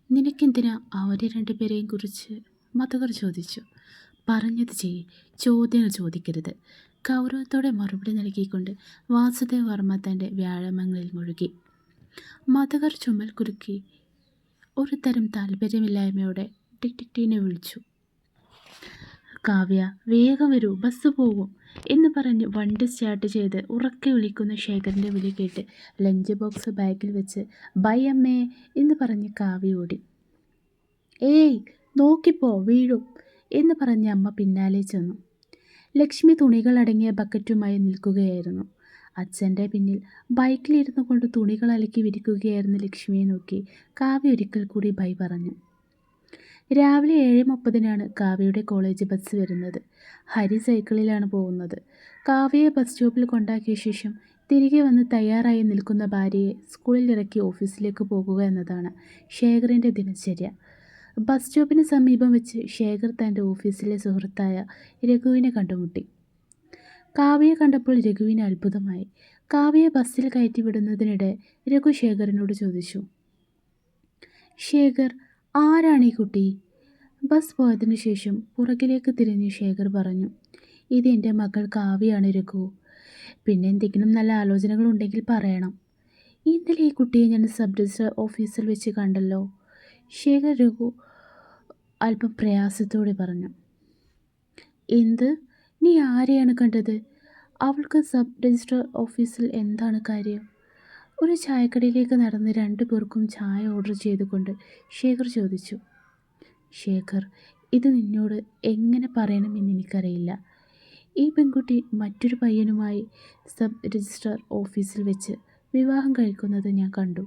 നിനക്കെന്തിനാ അവരെ രണ്ടുപേരെയും കുറിച്ച്? മധുകർ ചോദിച്ചു. പറഞ്ഞത് ചെയ്യ്, ചോദ്യങ്ങൾ ചോദിക്കരുത്. ഗൗരവത്തോടെ മറുപടി നൽകിക്കൊണ്ട് വാസുദേവ് വർമ്മ തൻ്റെ വ്യായാമങ്ങളിൽ മുഴുകി. മധുകർ ചുമൽ കുലുക്കി ഒരു തരം താല്പര്യമില്ലായ്മയോടെ ടിക് ടിക് ടീനെ വിളിച്ചു. കാവ്യ, വേഗം വരൂ, ബസ് പോകും എന്ന് പറഞ്ഞ് വണ്ടി സ്റ്റാർട്ട് ചെയ്ത് ഉറക്കെ വിളിക്കുന്ന ശേഖറിൻ്റെ വിളി കേട്ട് ലഞ്ച് ബോക്സ് ബാഗിൽ വെച്ച് ബൈ അമ്മേ എന്ന് പറഞ്ഞ് കാവ്യ ഓടി. ഏയ്, നോക്കിപ്പോ, വീഴും എന്ന് പറഞ്ഞ് അമ്മ പിന്നാലെ ചെന്നു. ലക്ഷ്മി തുണികൾ അടങ്ങിയ ബക്കറ്റുമായി നിൽക്കുകയായിരുന്നു. അച്ഛൻ്റെ പിന്നിൽ ബൈക്കിലിരുന്നു കൊണ്ട് തുണികൾ അലക്കി വിരിക്കുകയായിരുന്ന ലക്ഷ്മിയെ നോക്കി കാവ്യ ഒരിക്കൽ കൂടി ബൈ പറഞ്ഞു. രാവിലെ 7:30 കാവ്യയുടെ കോളേജ് ബസ് വരുന്നത്. ഹരി സൈക്കിളിലാണ് പോകുന്നത്. കാവ്യയെ ബസ് സ്റ്റോപ്പിൽ കൊണ്ടാക്കിയ ശേഷം തിരികെ വന്ന് തയ്യാറായി നിൽക്കുന്ന ഭാര്യയെ സ്കൂളിൽ ഇറക്കി ഓഫീസിലേക്ക് പോകുക എന്നതാണ് ശേഖറിൻ്റെ ദിനചര്യ. ബസ് സ്റ്റോപ്പിന് സമീപം വെച്ച് ശേഖർ തൻ്റെ ഓഫീസിലെ സുഹൃത്തായ രഘുവിനെ കണ്ടുമുട്ടി. കാവ്യയെ കണ്ടപ്പോൾ രഘുവിന് അത്ഭുതമായി. കാവ്യയെ ബസ്സിൽ കയറ്റി വിടുന്നതിനിടെ രഘു ശേഖറിനോട് ചോദിച്ചു, ശേഖർ, ആരാണ് ഈ കുട്ടി? ബസ് പോയതിനു ശേഷം പുറകിലേക്ക് തിരിഞ്ഞ് ശേഖർ പറഞ്ഞു, ഇത് എൻ്റെ മകൾ കാവ്യയാണ് രഘു. പിന്നെ എന്തെങ്കിലും നല്ല ആലോചനകളുണ്ടെങ്കിൽ പറയണം. ഇന്നലെ ഈ കുട്ടിയെ ഞാൻ സബ് രജിസ്ട്രാർ ഓഫീസിൽ വെച്ച് കണ്ടല്ലോ. ശേഖർ രഘു അല്പം പ്രയാസത്തോടെ പറഞ്ഞു. എന്ത്? നീ ആരെയാണ് കണ്ടത്? അവൾക്ക് സബ് രജിസ്ട്രാർ ഓഫീസിൽ എന്താണ് കാര്യം? ഒരു ചായക്കടയിലേക്ക് നടന്ന് 2 പേർക്കും ചായ ഓർഡർ ചെയ്തുകൊണ്ട് ശേഖർ ചോദിച്ചു. ശേഖർ, ഇത് നിന്നോട് എങ്ങനെ പറയണമെന്ന് എനിക്കറിയില്ല. ഈ പെൺകുട്ടി മറ്റൊരു പയ്യനുമായി സബ് രജിസ്ട്രാർ ഓഫീസിൽ വെച്ച് വിവാഹം കഴിക്കുന്നത് ഞാൻ കണ്ടു.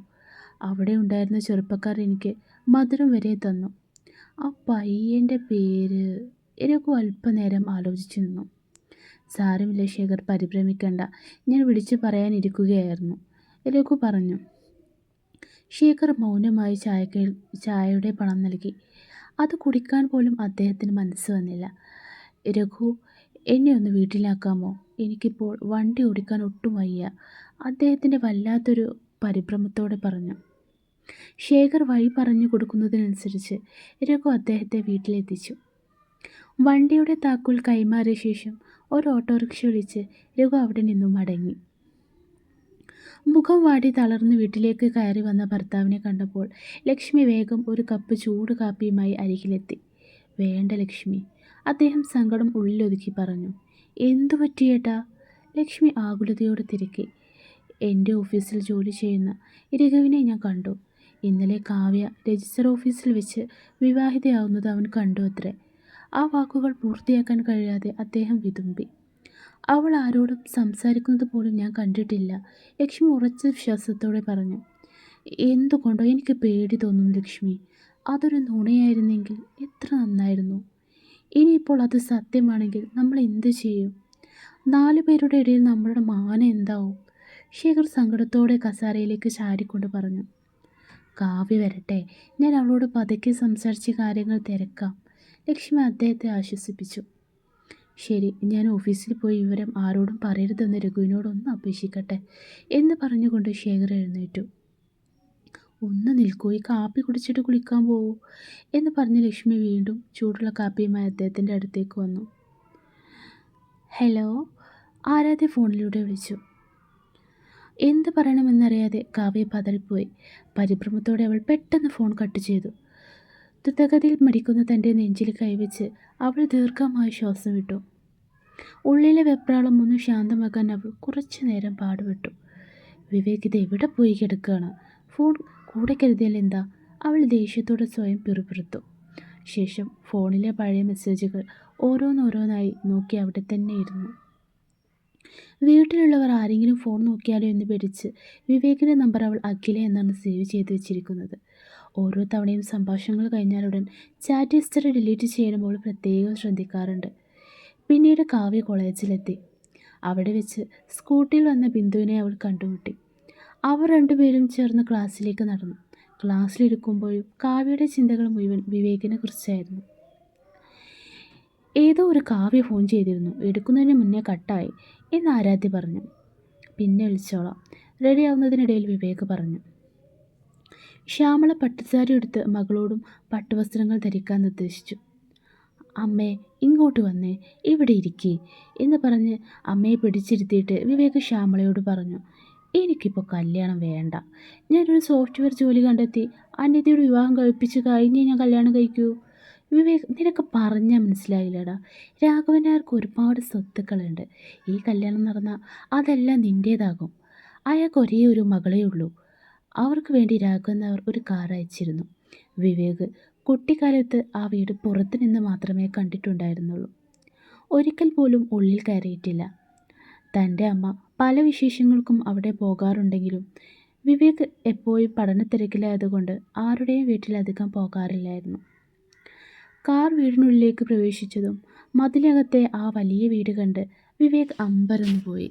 അവിടെ ഉണ്ടായിരുന്ന ചെറുപ്പക്കാർ എനിക്ക് മധുരം വരെ തന്നു. ആ പയ്യൻ്റെ പേര്? രഘു അല്പനേരം ആലോചിച്ചു നിന്നു. സാരമില്ല ശേഖർ, പരിഭ്രമിക്കണ്ട, ഞാൻ വിളിച്ചു പറയാനിരിക്കുകയായിരുന്നു, രഘു പറഞ്ഞു. ശേഖർ മൗനമായി ചായയുടെ പണം നൽകി. അത് കുടിക്കാൻ പോലും അദ്ദേഹത്തിന് മനസ്സ് വന്നില്ല. രഘു, എന്നെ ഒന്ന് വീട്ടിലാക്കാമോ? എനിക്കിപ്പോൾ വണ്ടി ഓടിക്കാൻ ഒട്ടും വയ്യ, അദ്ദേഹത്തിൻ്റെ വല്ലാത്തൊരു പരിഭ്രമത്തോടെ പറഞ്ഞു. ശേഖർ വഴി പറഞ്ഞു കൊടുക്കുന്നതിനനുസരിച്ച് രഘു അദ്ദേഹത്തെ വീട്ടിലെത്തിച്ചു. വണ്ടിയുടെ താക്കോൽ കൈമാറിയ ശേഷം ഒരു ഓട്ടോറിക്ഷ വിളിച്ച് രഘു അവിടെ നിന്നും മടങ്ങി. മുഖം വാടി തളർന്ന് വീട്ടിലേക്ക് കയറി വന്ന ഭർത്താവിനെ കണ്ടപ്പോൾ ലക്ഷ്മി വേഗം ഒരു കപ്പ് ചൂട് കാപ്പിയുമായി അരികിലെത്തി. വേണ്ട ലക്ഷ്മി, അദ്ദേഹം സങ്കടം ഉള്ളിലൊതുക്കി പറഞ്ഞു. എന്തു പറ്റിയേട്ടാ? ലക്ഷ്മി ആകുലതയോടെ തിരക്കി. എൻ്റെ ഓഫീസിൽ ജോലി ചെയ്യുന്ന രഘുവിനെ ഞാൻ കണ്ടു. ഇന്നലെ കാവ്യ രജിസ്റ്റർ ഓഫീസിൽ വെച്ച് വിവാഹിതയാവുന്നത് അവൻ കണ്ടു അത്രേ. ആ വാക്കുകൾ പൂർത്തിയാക്കാൻ കഴിയാതെ അദ്ദേഹം വിതുമ്പി. അവൾ ആരോടും സംസാരിക്കുന്നത് പോലും ഞാൻ കണ്ടിട്ടില്ല, ലക്ഷ്മി ഉറച്ച വിശ്വാസത്തോടെ പറഞ്ഞു. എന്തുകൊണ്ടോ എനിക്ക് പേടി തോന്നുന്നു ലക്ഷ്മി. അതൊരു നുണയായിരുന്നെങ്കിൽ എത്ര നന്നായിരുന്നു. ഇനിയിപ്പോൾ അത് സത്യമാണെങ്കിൽ നമ്മൾ എന്ത് ചെയ്യും? 4 പേരുടെ ഇടയിൽ നമ്മളുടെ മാനം എന്താവും? ശേഖർ സങ്കടത്തോടെ കസാരയിലേക്ക് ചാരിക്കൊണ്ട് പറഞ്ഞു. കാവ്യ വരട്ടെ, ഞാൻ അവളോട് പതുക്കെ സംസാരിച്ച് കാര്യങ്ങൾ തിരക്കാം, ലക്ഷ്മി അദ്ദേഹത്തെ ആശ്വസിപ്പിച്ചു. ശരി, ഞാൻ ഓഫീസിൽ പോയി വിവരം ആരോടും പറയരുതെന്ന് രഘുവിനോടൊന്ന് അപേക്ഷിക്കട്ടെ എന്ന് പറഞ്ഞുകൊണ്ട് ശേഖർ എഴുന്നേറ്റു. ഒന്ന് നിൽക്കൂ, ഈ കാപ്പി കുടിച്ചിട്ട് കുളിക്കാൻ പോവൂ എന്ന് പറഞ്ഞ് ലക്ഷ്മി വീണ്ടും ചൂടുള്ള കാപ്പിയുമായി അദ്ദേഹത്തിൻ്റെ അടുത്തേക്ക് വന്നു. ഹലോ, ആരാധ്യ ഫോണിലൂടെ വിളിച്ചു. എന്ത് പറയണമെന്നറിയാതെ കാവ്യ പതറിപ്പോയി. പരിഭ്രമത്തോടെ അവൾ പെട്ടെന്ന് ഫോൺ കട്ട് ചെയ്തു. ദ്രുതഗതിയിൽ മടിക്കുന്ന തൻ്റെ നെഞ്ചിൽ കൈവച്ച് അവൾ ദീർഘമായി ശ്വാസം വിട്ടു. ഉള്ളിലെ വെപ്രാളം ഒന്ന് ശാന്തമാക്കാൻ അവൾ കുറച്ചു നേരം പാടുപെട്ടു. വിവേക് ഇത് എവിടെ പോയി കിടക്കുകയാണ്? ഫോൺ കൂടെ കരുതിയാൽ എന്താ? അവൾ ദേഷ്യത്തോടെ സ്വയം പിറുപിറുത്തു. ശേഷം ഫോണിലെ പഴയ മെസ്സേജുകൾ ഓരോന്നോരോന്നായി നോക്കി അവിടെ തന്നെ ഇരുന്നു. വീട്ടിലുള്ളവർ ആരെങ്കിലും ഫോൺ നോക്കിയാലോ എന്ന് പേടിച്ച് വിവേകിൻ്റെ നമ്പർ അവൾ അഖില എന്നാണ് സേവ് ചെയ്ത് വെച്ചിരിക്കുന്നത്. ഓരോ തവണയും സംഭാഷണങ്ങൾ കഴിഞ്ഞാലുടൻ ചാറ്റ് ഹിസ്റ്ററി ഡിലീറ്റ് ചെയ്യാനും അവൾ പ്രത്യേകം ശ്രദ്ധിക്കാറുണ്ട്. പിന്നീട് കാവ്യ കോളേജിലെത്തി. അവിടെ വെച്ച് സ്കൂട്ടിയിൽ വന്ന ബിന്ദുവിനെ അവൾ കണ്ടുമുട്ടി. അവർ രണ്ടുപേരും ചേർന്ന് ക്ലാസ്സിലേക്ക് നടന്നു. ക്ലാസ്സിലിരിക്കുമ്പോഴും കാവ്യയുടെ ചിന്തകൾ മുഴുവൻ വിവേകിനെ കുറിച്ചായിരുന്നു. ഏതോ ഒരു കാവ്യ ഫോൺ ചെയ്തിരുന്നു, എടുക്കുന്നതിന് മുന്നേ കട്ടായി എന്ന് ആരാധ്യ പറഞ്ഞു. പിന്നെ വിളിച്ചോളാം, റെഡിയാവുന്നതിനിടയിൽ വിവേക് പറഞ്ഞു. ശ്യാമള പട്ടുസാരി എടുത്ത് മകളോടും പട്ടുവസ്ത്രങ്ങൾ ധരിക്കാൻ നിർദ്ദേശിച്ചു. അമ്മേ, ഇങ്ങോട്ട് വന്നേ, ഇവിടെ ഇരിക്കേ എന്ന് പറഞ്ഞ് അമ്മയെ പിടിച്ചിരുത്തിയിട്ട് വിവേക് ശ്യാമളയോട് പറഞ്ഞു. എനിക്കിപ്പോൾ കല്യാണം വേണ്ട. ഞാനൊരു സോഫ്റ്റ്വെയർ ജോലി കണ്ടെത്തി അനിയത്തിയുടെ വിവാഹം കഴിപ്പിച്ച് കഴിഞ്ഞേ ഞാൻ കല്യാണം കഴിക്കൂ. വിവേക്, നിനക്ക് പറഞ്ഞാൽ മനസ്സിലായില്ലടാ. രാഘവൻ നായർക്ക് ഒരുപാട് സ്വത്തുക്കളുണ്ട്. ഈ കല്യാണം നടന്നാൽ അതെല്ലാം നിൻ്റേതാകും. അയാൾക്ക് ഒരേ ഒരു മകളേ ഉള്ളൂ. അവർക്ക് വേണ്ടി രാഘവൻ നായർ ഒരു കാർ അയച്ചിരുന്നു. വിവേക് കുട്ടിക്കാലത്ത് ആ വീട് പുറത്തു നിന്ന് മാത്രമേ കണ്ടിട്ടുണ്ടായിരുന്നുള്ളൂ. ഒരിക്കൽ പോലും ഉള്ളിൽ കയറിയിട്ടില്ല. തൻ്റെ അമ്മ പല വിശേഷങ്ങൾക്കും അവിടെ പോകാറുണ്ടെങ്കിലും വിവേക് എപ്പോഴും പഠനത്തിരക്കിലായതുകൊണ്ട് ആരുടെയും വീട്ടിലധികം പോകാറില്ലായിരുന്നു. കാർ വീടിനുള്ളിലേക്ക് പ്രവേശിച്ചതും മതിലകത്തെ ആ വലിയ വീട് കണ്ട് വിവേക് അമ്പരന്ന് പോയി.